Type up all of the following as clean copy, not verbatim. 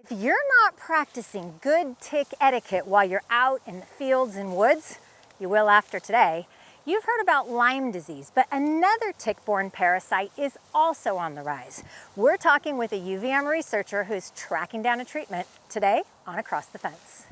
If you're not practicing good tick etiquette while you're out in the fields and woods, you will after today. You've heard about Lyme disease, but another tick-borne parasite is also on the rise. We're talking with a UVM researcher who's tracking down a treatment today on Across the Fence.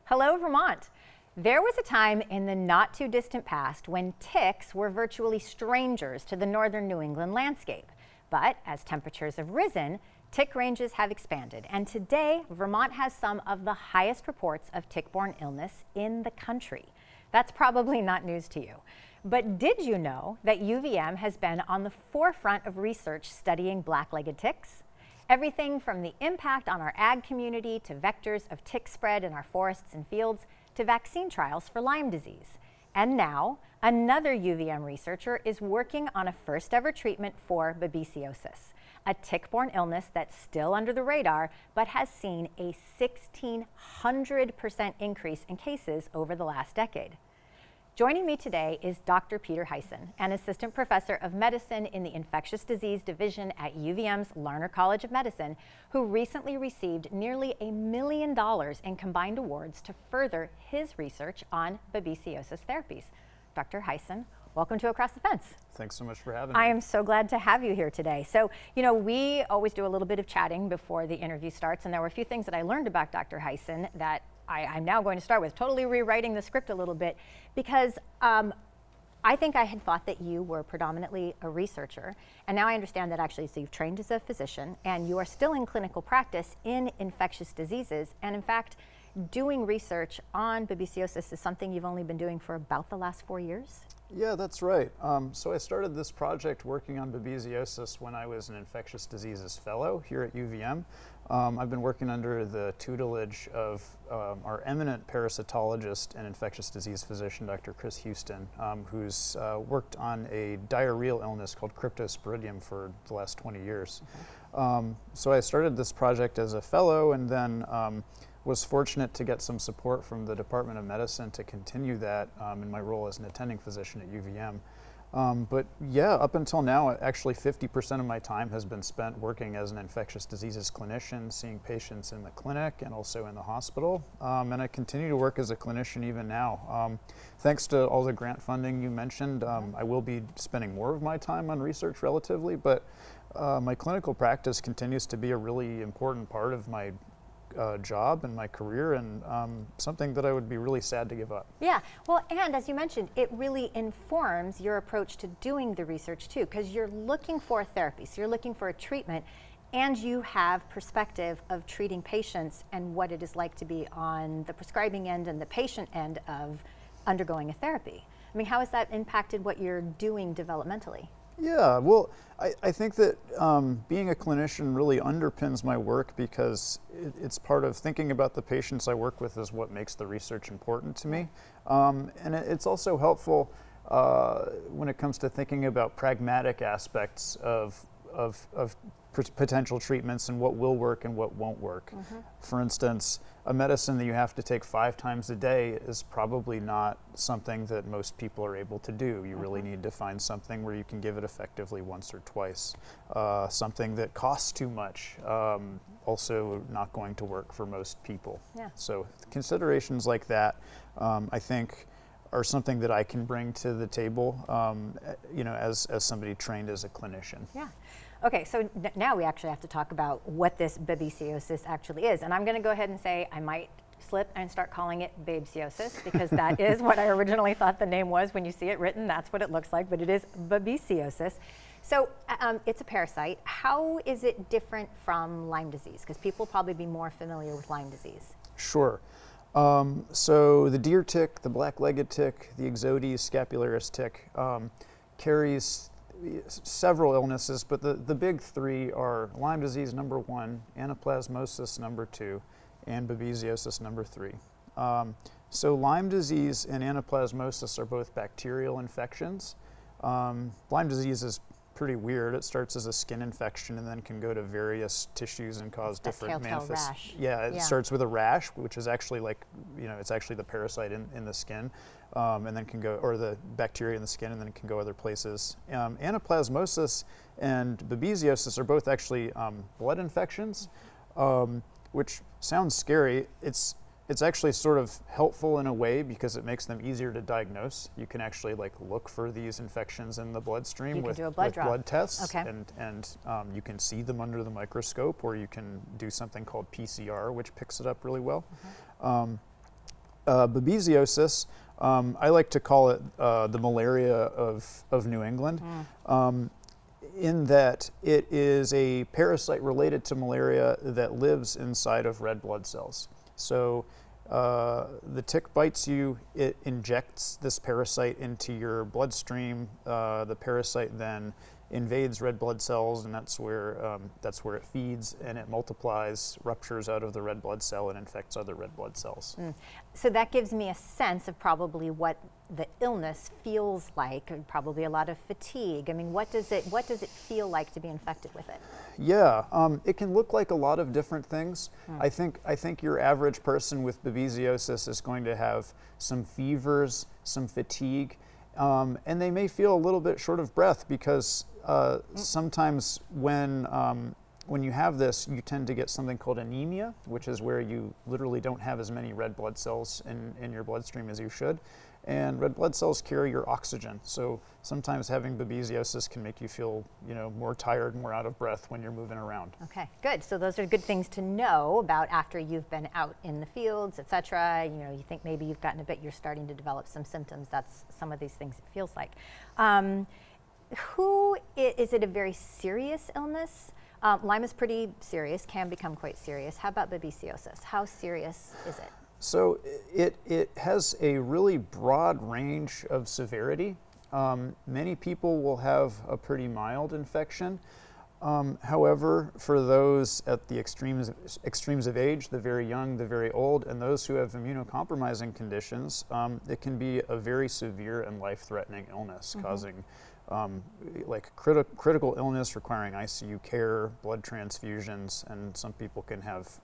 Hello, Vermont. There was a time in the not too distant past when ticks were virtually strangers to the northern New England landscape. But as temperatures have risen, tick ranges have expanded, and today Vermont has some of the highest reports of tick-borne illness in the country. That's probably not news to you. But did you know that UVM has been on the forefront of research studying black-legged ticks? Everything from the impact on our ag community to vectors of tick spread in our forests and fields to vaccine trials for Lyme disease. And now, another UVM researcher is working on a first-ever treatment for Babesiosis, a tick-borne illness that's still under the radar, but has seen a 1,600% increase in cases over the last decade. Joining me today is Dr. Peter Hyson, an assistant professor of medicine in the infectious disease division at UVM's Larner College of Medicine, who recently received nearly $1 million in combined awards to further his research on babesiosis therapies. Dr. Hyson, welcome to Across the Fence. Thanks so much for having me. I am so glad to have you here today. So, we always do a little bit of chatting before the interview starts, and there were a few things that I learned about Dr. Hyson that I'm now going to start with, totally rewriting the script a little bit, because I think I had thought that you were predominantly a researcher, and now I understand that actually, so you've trained as a physician, and you are still in clinical practice in infectious diseases, and in fact, doing research on babesiosis is something you've only been doing for about the last 4 years? Yeah, that's right. So I started this project working on babesiosis when I was an infectious diseases fellow here at UVM. I've been working under the tutelage of our eminent parasitologist and infectious disease physician, Dr. Chris Houston, who's worked on a diarrheal illness called cryptosporidium for the last 20 years. So I started this project as a fellow, and then was fortunate to get some support from the Department of Medicine to continue that in my role as an attending physician at UVM. But yeah, up until now, actually 50% of my time has been spent working as an infectious diseases clinician, seeing patients in the clinic and also in the hospital. And I continue to work as a clinician even now. Thanks to all the grant funding you mentioned, I will be spending more of my time on research relatively, but my clinical practice continues to be a really important part of my job and my career, and something that I would be really sad to give up. Yeah, well, and as you mentioned, it really informs your approach to doing the research too, because you're looking for a therapy, so you're looking for a treatment, and you have perspective of treating patients and what it is like to be on the prescribing end and the patient end of undergoing a therapy. I mean, how has that impacted what you're doing developmentally? Yeah, well, I think that being a clinician really underpins my work, because it's part of thinking about the patients I work with is what makes the research important to me. And it's also helpful when it comes to thinking about pragmatic aspects of potential treatments and what will work and what won't work. For instance, a medicine that you have to take 5 times a day is probably not something that most people are able to do. You really need to find something where you can give it effectively once or twice. Something that costs too much, also not going to work for most people. Yeah. So considerations like that, I think, are something that I can bring to the table, as somebody trained as a clinician. Yeah. Okay, so now we actually have to talk about what this babesiosis actually is. And I'm going to go ahead and say I might slip and start calling it babesiosis, because that is what I originally thought the name was. When you see it written, that's what it looks like, but it is babesiosis. So it's a parasite. How is it different from Lyme disease? Because people will probably be more familiar with Lyme disease. Sure. So the deer tick, the black-legged tick, the Ixodes scapularis tick carries several illnesses, but the big 3 are Lyme disease number 1, anaplasmosis number 2, and babesiosis number 3. So Lyme disease and anaplasmosis are both bacterial infections. Lyme disease is pretty weird. It starts as a skin infection and then can go to various tissues and cause different manifestations. Yeah, it starts with a rash, which is actually like, it's actually the parasite in the skin, and then can go, or the bacteria in the skin, and then it can go other places. Anaplasmosis and babesiosis are both actually blood infections, which sounds scary. It's actually sort of helpful in a way because it makes them easier to diagnose. You can actually like look for these infections in the bloodstream with blood tests, and you can see them under the microscope, or you can do something called PCR, which picks it up really well. Babesiosis, I like to call it the malaria of New England. In that it is a parasite related to malaria that lives inside of red blood cells. So the tick bites you, it injects this parasite into your bloodstream. The parasite then invades red blood cells, and that's where it feeds, and it multiplies, ruptures out of the red blood cell, and infects other red blood cells. So that gives me a sense of probably what the illness feels like, and probably a lot of fatigue. I mean, what does it feel like to be infected with it? Yeah, it can look like a lot of different things. I think your average person with babesiosis is going to have some fevers, some fatigue, and they may feel a little bit short of breath because sometimes when you have this, you tend to get something called anemia, which is where you literally don't have as many red blood cells in your bloodstream as you should. And red blood cells carry your oxygen. So sometimes having babesiosis can make you feel, more tired, more out of breath when you're moving around. Okay, good. So those are good things to know about after you've been out in the fields, et cetera. You think maybe you've gotten a bit, you're starting to develop some symptoms. That's some of these things it feels like. Is it a very serious illness? Lyme is pretty serious, can become quite serious. How about babesiosis? How serious is it? So it has a really broad range of severity. Many people will have a pretty mild infection. However, for those at the extremes of age, the very young, the very old, and those who have immunocompromising conditions, it can be a very severe and life-threatening illness, causing critical illness requiring ICU care, blood transfusions, and some people can have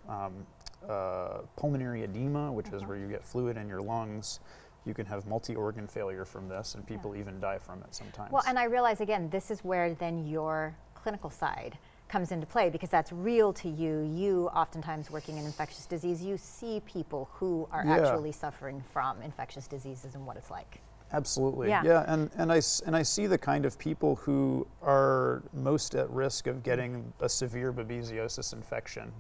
pulmonary edema, which is where you get fluid in your lungs. You can have multi-organ failure from this, and people even die from it sometimes. Well, and I realize, again, this is where then your clinical side comes into play, because that's real to you. You oftentimes working in infectious disease, you see people who are actually suffering from infectious diseases and what it's like. Absolutely. Yeah. And I see the kind of people who are most at risk of getting a severe babesiosis infection.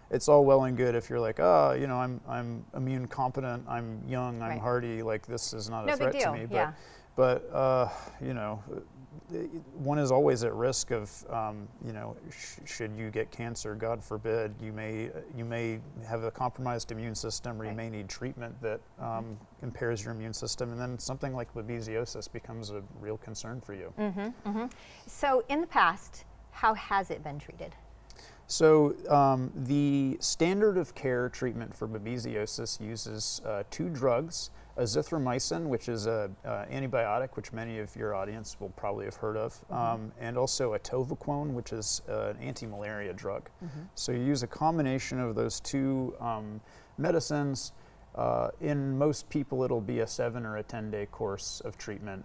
It's all well and good if you're like, I'm immune competent, I'm young, I'm hardy, like this is not a threat to me. But one is always at risk of, should you get cancer, God forbid, you may have a compromised immune system, or you may need treatment that impairs your immune system, and then something like babesiosis becomes a real concern for you. So in the past, how has it been treated? So the standard of care treatment for babesiosis uses two drugs. Azithromycin, which is an antibiotic, which many of your audience will probably have heard of, and also atovaquone, which is an anti-malaria drug. So you use a combination of those two medicines. In most people, it'll be a 7 or a 10-day course of treatment.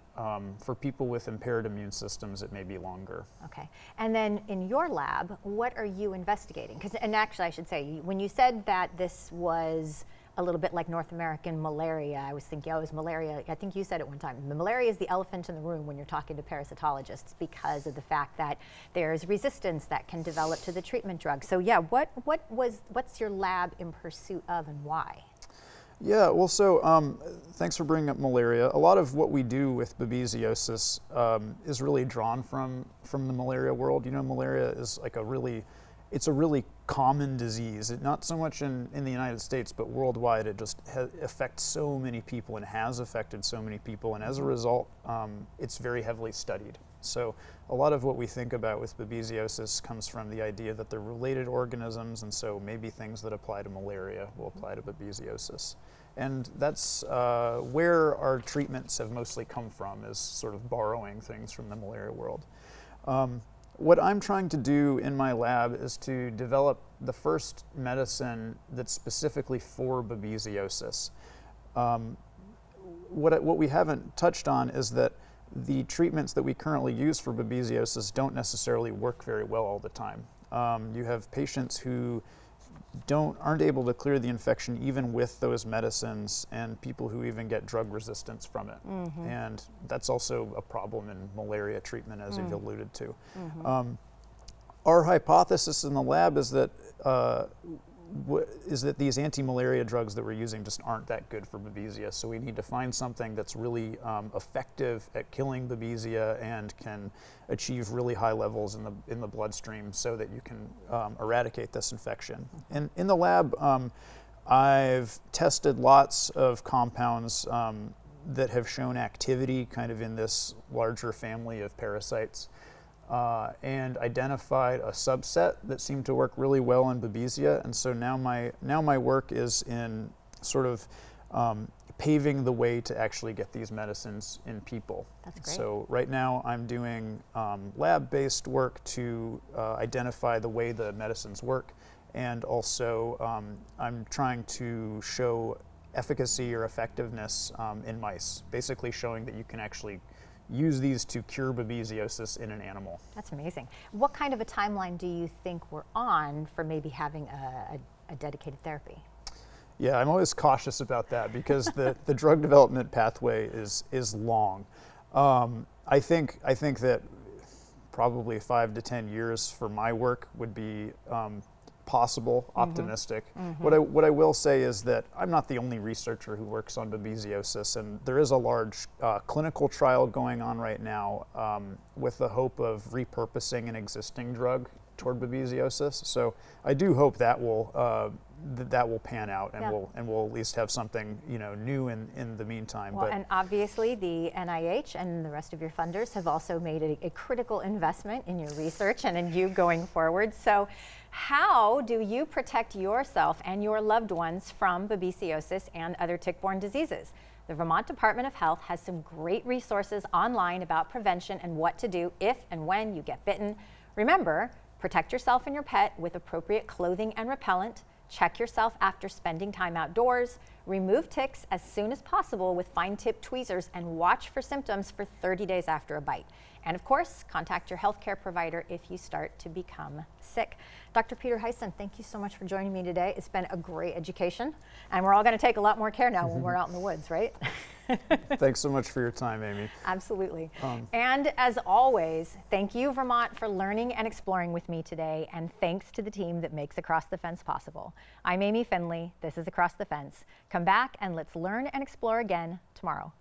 For people with impaired immune systems, it may be longer. Okay. And then in your lab, what are you investigating? And actually, I should say, when you said that this was a little bit like North American malaria, I was thinking, it was malaria. I think you said it one time. Malaria is the elephant in the room when you're talking to parasitologists, because of the fact that there's resistance that can develop to the treatment drug. So yeah, what's your lab in pursuit of, and why? Yeah, well, so thanks for bringing up malaria. A lot of what we do with babesiosis is really drawn from the malaria world. Malaria is like it's a really common disease. Not so much in the United States, but worldwide, it just affects so many people and has affected so many people. And as a result, it's very heavily studied. So a lot of what we think about with babesiosis comes from the idea that they're related organisms, and so maybe things that apply to malaria will apply to babesiosis. And that's where our treatments have mostly come from, is sort of borrowing things from the malaria world. What I'm trying to do in my lab is to develop the first medicine that's specifically for babesiosis. What we haven't touched on is that the treatments that we currently use for babesiosis don't necessarily work very well all the time. You have patients who aren't able to clear the infection even with those medicines, and people who even get drug resistance from it. And that's also a problem in malaria treatment, as you've alluded to. Our hypothesis in the lab is that these anti-malaria drugs that we're using just aren't that good for Babesia. So we need to find something that's really effective at killing Babesia and can achieve really high levels in the bloodstream so that you can eradicate this infection. And in the lab, I've tested lots of compounds that have shown activity kind of in this larger family of parasites. And identified a subset that seemed to work really well in Babesia, and so now my work is in sort of paving the way to actually get these medicines in people. That's great. So right now I'm doing lab-based work to identify the way the medicines work, and also I'm trying to show efficacy or effectiveness in mice, basically showing that you can actually use these to cure babesiosis in an animal. That's amazing. What kind of a timeline do you think we're on for maybe having a dedicated therapy? Yeah, I'm always cautious about that because the drug development pathway is long. I think that probably 5 to 10 years for my work would be possible, optimistic. What I will say is that I'm not the only researcher who works on babesiosis, and there is a large clinical trial going on right now with the hope of repurposing an existing drug toward babesiosis. So I do hope that will pan out, and we'll at least have something new in the meantime. Well, and obviously the NIH and the rest of your funders have also made a critical investment in your research and in you going forward. So how do you protect yourself and your loved ones from babesiosis and other tick-borne diseases? The Vermont Department of Health has some great resources online about prevention and what to do if and when you get bitten. Remember, protect yourself and your pet with appropriate clothing and repellent. Check yourself after spending time outdoors. Remove ticks as soon as possible with fine-tipped tweezers, and watch for symptoms for 30 days after a bite. And of course, contact your healthcare provider if you start to become sick. Dr. Peter Hyson, thank you so much for joining me today. It's been a great education, and we're all going to take a lot more care now when we're out in the woods, right? Thanks so much for your time, Amy. Absolutely. And as always, thank you, Vermont, for learning and exploring with me today, and thanks to the team that makes Across the Fence possible. I'm Amy Finley. This is Across the Fence. Come back and let's learn and explore again tomorrow.